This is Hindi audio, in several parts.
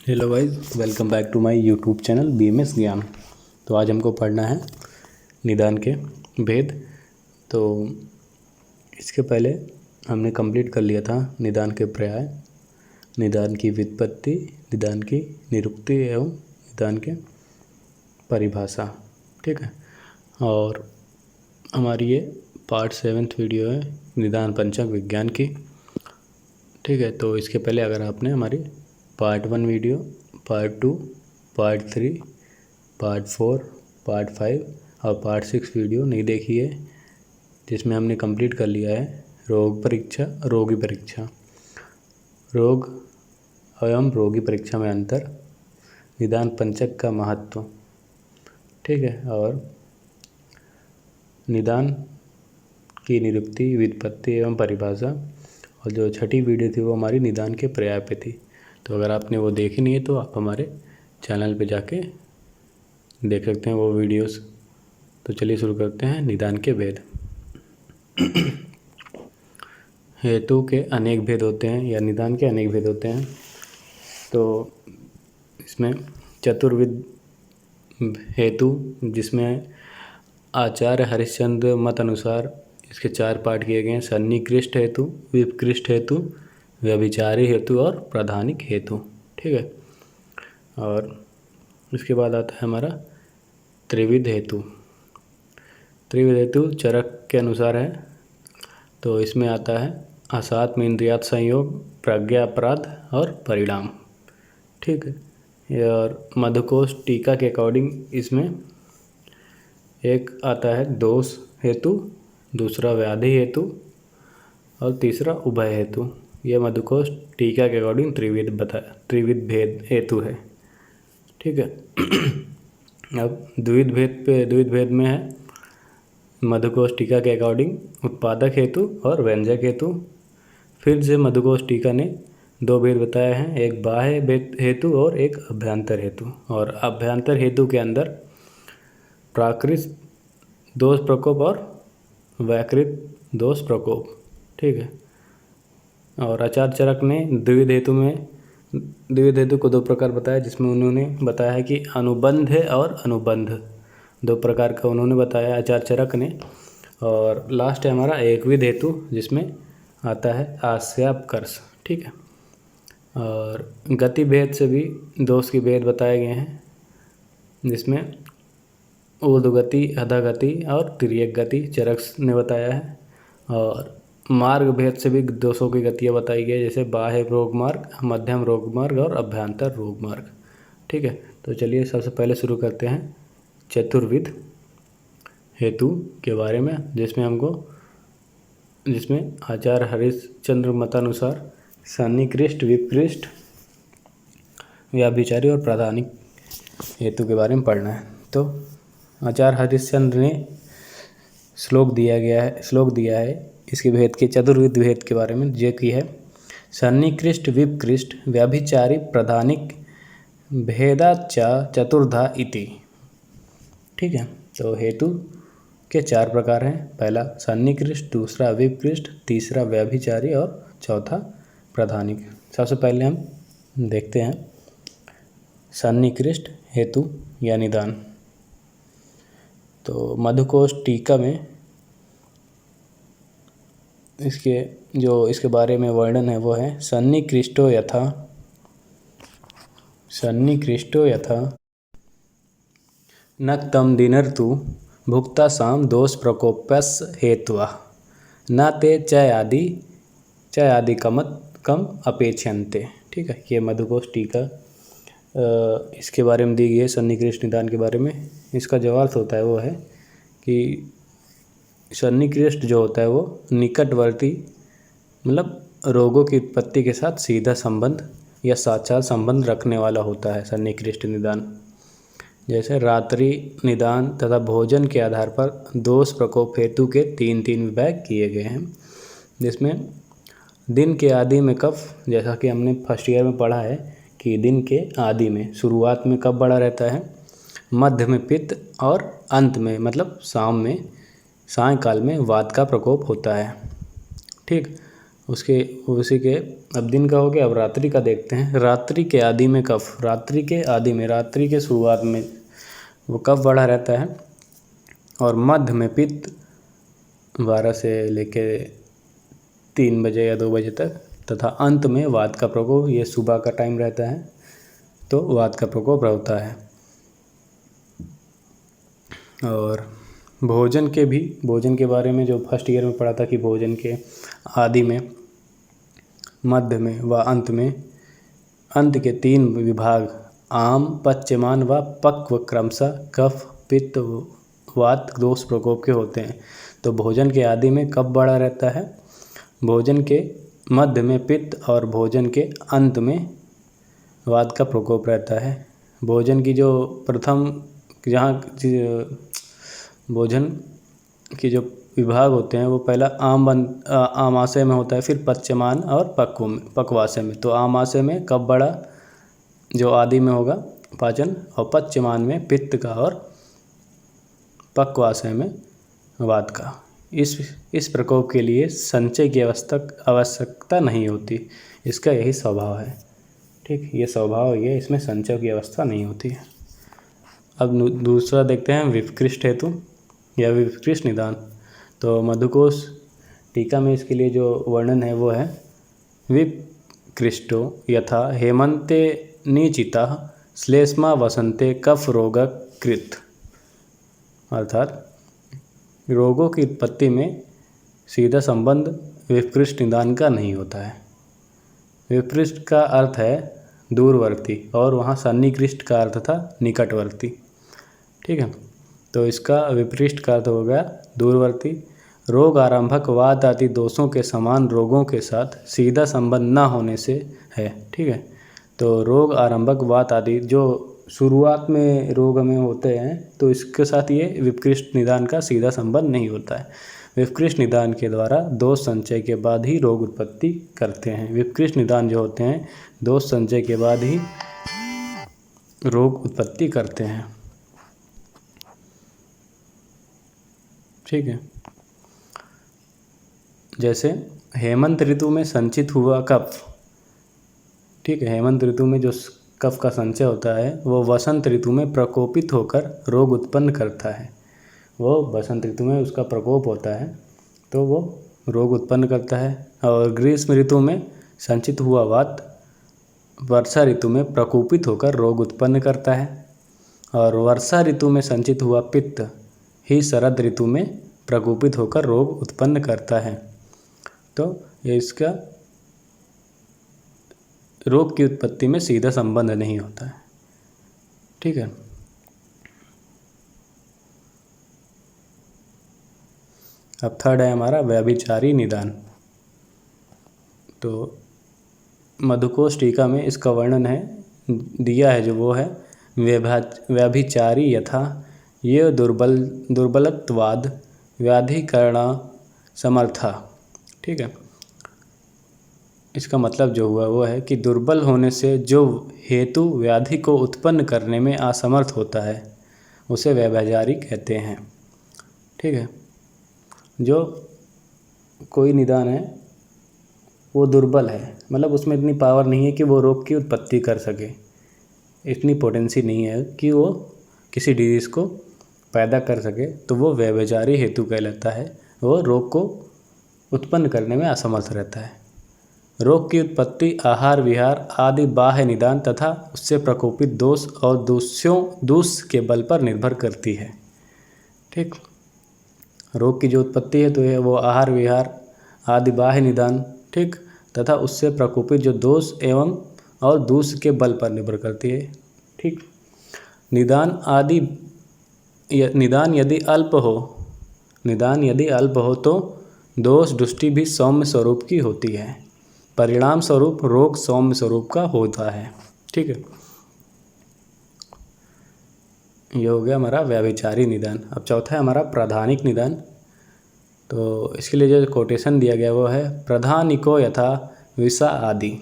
Hello guys, welcome back to my YouTube channel BMS Gyan. तो आज हमको पढ़ना है निदान के भेद। तो इसके पहले हमने कंप्लीट कर लिया था निदान के पर्याय, निदान की व्युत्पत्ति, निदान की निरुक्ति एवं निदान के परिभाषा। ठीक है, और हमारी ये पार्ट 7 वीडियो है निदान पंचक विज्ञान की। ठीक है, तो इसके पहले अगर आपने हमारी part 1 video, part 2, part 3, part 4, part 5 और पार्ट 6 वीडियो नहीं देखी है, जिसमें हमने कंप्लीट कर लिया है रोगी परीक्षा, रोग एवं रोगी परीक्षा में अंतर, निदान पंचक का महत्व। ठीक है, और निदान की निरुक्ति, व्युत्पत्ति एवं परिभाषा। और जो छठी वीडियो थी वो हमारी निदान के पर्याय पे थी। तो अगर आपने वो देखी नहीं है तो आप हमारे चैनल पे जाके देख सकते हैं वो वीडियोस। तो चलिए शुरू करते हैं निदान के भेद। हेतु के अनेक भेद होते हैं या निदान के अनेक भेद होते हैं। तो इसमें चतुर्विध हेतु, जिसमें आचार्य हरिश्चंद्र मत अनुसार इसके 4 पार्ट किए गए हैं: सन्निकृष्ट हेतु, विपकृष्ट हेतु, व्यभिचारी हेतु और प्रधानिक हेतु। ठीक है, और इसके बाद आता है हमारा त्रिविध हेतु। त्रिविध हेतु चरक के अनुसार है। तो इसमें आता है असात्म इंद्रियात संयोग, प्रज्ञा अपराध और परिणाम। ठीक है, और मधुकोश टीका के अकॉर्डिंग इसमें एक आता है दोष हेतु, दूसरा व्याधि हेतु और तीसरा उभय हेतु। यह मधुकोश टीका के अकॉर्डिंग त्रिविध भेद हेतु है। ठीक है, अब द्विविध भेद में है मधुकोश टीका के अकॉर्डिंग उत्पादक हेतु और व्यंजक हेतु। फिर से मधुकोश टीका ने 2 भेद बताए हैं, एक बाह्य हेतु और एक अभ्यंतर हेतु। और अभ्यंतर हेतु के अंदर प्राकृत दोष प्रकोप और वैकृत दोष प्रकोप। ठीक है, और आचार्य चरक ने द्विविध हेतु को 2 प्रकार बताया, जिसमें उन्होंने बताया है कि अनुबंध और अनुबंध 2 प्रकार का उन्होंने बताया आचार्य चरक ने। और लास्ट है हमारा एकविध हेतु, जिसमें आता है आस्यापकर्ष। ठीक है, और गति भेद से भी दोष की भेद बताए गए हैं, जिसमें ऊर्ध्वगति, अधोगति और तिर्यक गति चरक ने बताया है। और मार्ग भेद से भी दोषों की गतियाँ बताई गई, जैसे बाह्य रोग मार्ग, मध्यम रोग मार्ग और अभ्यंतर रोग मार्ग। ठीक है, तो चलिए सबसे पहले शुरू करते हैं चतुर्विध हेतु के बारे में, जिसमें आचार्य हरिश्चंद्र मतानुसार सन्निकृष्ट, विपकृष्ट, व्यभिचारी और प्रधानिक हेतु के बारे में पढ़ना है। तो आचार्य हरिश्चंद्र ने श्लोक दिया है इसके भेद के, चतुर्विध भेद के बारे में, जो कि है सन्निकृष्ट, विपकृष्ट, व्यभिचारी, प्रधानिक भेदाच्चा चतुर्धा इति। ठीक है, तो हेतु के 4 प्रकार हैं। पहला सन्निकृष्ट, दूसरा विपकृष्ट, तीसरा व्यभिचारी और चौथा प्रधानिक। सबसे पहले हम देखते हैं सन्निकृष्ट हेतु या निदान। तो मधुकोश टीका में इसके बारे में वर्णन है वो है सन्निकृष्टो यथा नक्तं दिनर्तु भुक्ता साम दोष प्रकोपस् हेतुः न ते चयादि कम अपेक्षन्ते। ठीक है, ये मधुकोश टीका इसके बारे में दी गई है सन्निकृष्ट निदान के बारे में। इसका जो अर्थ होता है वो है कि सन्निकृष्ट जो होता है वो निकटवर्ती, मतलब रोगों की उत्पत्ति के साथ सीधा संबंध या साक्षात संबंध रखने वाला होता है सन्निकृष्ट निदान। जैसे रात्रि निदान तथा भोजन के आधार पर दोष प्रकोप हेतु के 3 विभाग किए गए हैं, जिसमें दिन के आदि में कफ, जैसा कि हमने फर्स्ट ईयर में पढ़ा है कि दिन के आदि में शुरुआत में कफ बढ़ा रहता है, मध्य में पित्त और अंत में मतलब सायंकाल में वात का प्रकोप होता है। ठीक, उसके उसी के अब दिन का हो गया। अब रात्रि का देखते हैं। रात्रि के आदि में कफ, रात्रि के आदि में, रात्रि के शुरुआत में वो कफ बढ़ा रहता है। और मध्य में पित्त 12 से लेके 3 बजे या 2 बजे तक, तथा अंत में वात का प्रकोप, ये सुबह का टाइम रहता है तो वात का प्रकोप रहता है। और भोजन के बारे में जो फर्स्ट ईयर में पढ़ा था कि भोजन के आदि में, मध्य में व अंत में, अंत के 3 विभाग आम, पच्यमान व पक्व क्रमशः कफ, पित्त, वात दोष प्रकोप के होते हैं। तो भोजन के आदि में कफ बढ़ा रहता है, भोजन के मध्य में पित्त और भोजन के अंत में वात का प्रकोप रहता है। भोजन की जो प्रथम जहाँ भोजन की जो विभाग होते हैं वो पहला आमाशय में होता है, फिर पच्यमान और पक्वाशय में। तो आमाशय में कफ बढ़ा जो आदि में होगा पाचन, और पच्यमान में पित्त का और पक्वाशय में वात का। इस प्रकोप के लिए संचय की आवश्यकता नहीं होती, इसका यही स्वभाव है। ठीक, ये स्वभाव ये, इसमें संचय की अवस्था नहीं होती है। अब दूसरा देखते हैं विपकृष्ट हेतु या विपकृष्ट निदान। तो मधुकोश टीका में इसके लिए जो वर्णन है वो है विपकृष्टो यथा हेमंते निचिता श्लेष्मा वसंते कफ रोगकृत, अर्थात रोगों की उत्पत्ति में सीधा संबंध विपकृष्ट निदान का नहीं होता है। विपकृष्ट का अर्थ है दूरवर्ती और वहाँ सन्निकृष्ट का अर्थ था निकटवर्ती। ठीक है, तो इसका विपृष्ट का अर्थ हो गया दूरवर्ती। रोग आरंभक वात आदि दोषों के समान रोगों के साथ सीधा संबंध न होने से है। ठीक है, तो रोग आरंभक वात आदि जो शुरुआत में रोग हमें होते हैं तो इसके साथ ये विपकृष्ट निदान का सीधा संबंध नहीं होता है। विपकृष्ट निदान के द्वारा दोष संचय के बाद ही रोग उत्पत्ति करते हैं। विपकृष्ट निदान जो होते हैं दोष संचय के बाद ही रोग उत्पत्ति करते हैं। ठीक है, जैसे हेमंत ऋतु में संचित हुआ कफ। ठीक है, हेमंत ऋतु में जो कफ का संचय होता है वो वसंत ऋतु में प्रकोपित होकर रोग उत्पन्न करता है। वो वसंत ऋतु में उसका प्रकोप होता है तो वो रोग उत्पन्न करता है। और ग्रीष्म ऋतु में संचित हुआ वात वर्षा ऋतु में प्रकोपित होकर रोग उत्पन्न करता है। और वर्षा ऋतु में संचित हुआ पित्त ही शरद ऋतु में प्रकोपित होकर रोग उत्पन्न करता है। तो ये इसका रोग की उत्पत्ति में सीधा संबंध नहीं होता है। ठीक है, अब थर्ड है हमारा व्यभिचारी निदान। तो मधुकोश टीका में इसका वर्णन है दिया है जो वो है व्यभिचारी यथा ये दुर्बलत्वाद व्याधिकरण समर्था। ठीक है, इसका मतलब जो हुआ वो है कि दुर्बल होने से जो हेतु व्याधि को उत्पन्न करने में असमर्थ होता है उसे व्यभिचारी कहते हैं। ठीक है, जो कोई निदान है वो दुर्बल है, मतलब उसमें इतनी पावर नहीं है कि वो रोग की उत्पत्ति कर सके, इतनी पोटेंसी नहीं है कि वो किसी डिजीज़ को पैदा कर सके, तो वो व्यभिचारी हेतु कहलाता है। वो रोग को उत्पन्न करने में असमर्थ रहता है। रोग की उत्पत्ति आहार विहार आदि बाह्य निदान तथा उससे प्रकोपित दोष और दोष के बल पर निर्भर करती है। ठीक, रोग की जो उत्पत्ति है तो ये वो आहार विहार आदि बाह्य निदान, ठीक, तथा उससे प्रकोपित जो दोष एवं और दोष के बल पर निर्भर करती है। ठीक, निदान यदि अल्प हो तो दोष दृष्टि भी सौम्य स्वरूप की होती है, परिणाम स्वरूप रोग सौम्य स्वरूप का होता है। ठीक है, ये हो गया हमारा व्यभिचारी निदान। अब चौथा है हमारा प्रधानिक निदान। तो इसके लिए जो कोटेशन दिया गया वो है प्रधानिको यथा विषा आदि।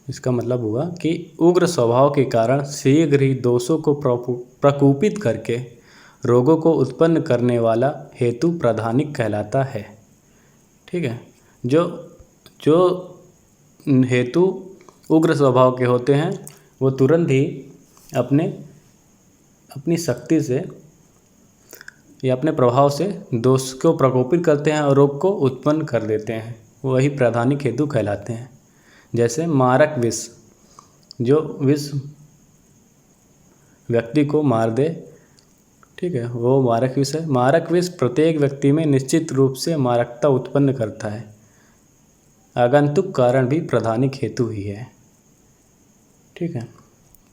इसका मतलब हुआ कि उग्र स्वभाव के कारण शीघ्र ही दोषों को प्रकोपित करके रोगों को उत्पन्न करने वाला हेतु प्रधानिक कहलाता है। ठीक है, जो जो हेतु उग्र स्वभाव के होते हैं वो तुरंत ही अपनी शक्ति से या अपने प्रभाव से दोष को प्रकोपित करते हैं और रोग को उत्पन्न कर देते हैं, वही प्राधानिक हेतु कहलाते हैं। जैसे मारक विष, जो विष व्यक्ति को मार दे, ठीक है, वो मारक विष है। मारक विष प्रत्येक व्यक्ति में निश्चित रूप से मारकता उत्पन्न करता है। आगंतुक कारण भी प्राधानिक हेतु ही है, ठीक है।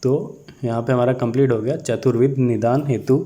तो यहाँ पे हमारा कंप्लीट हो गया चतुर्विध निदान हेतु।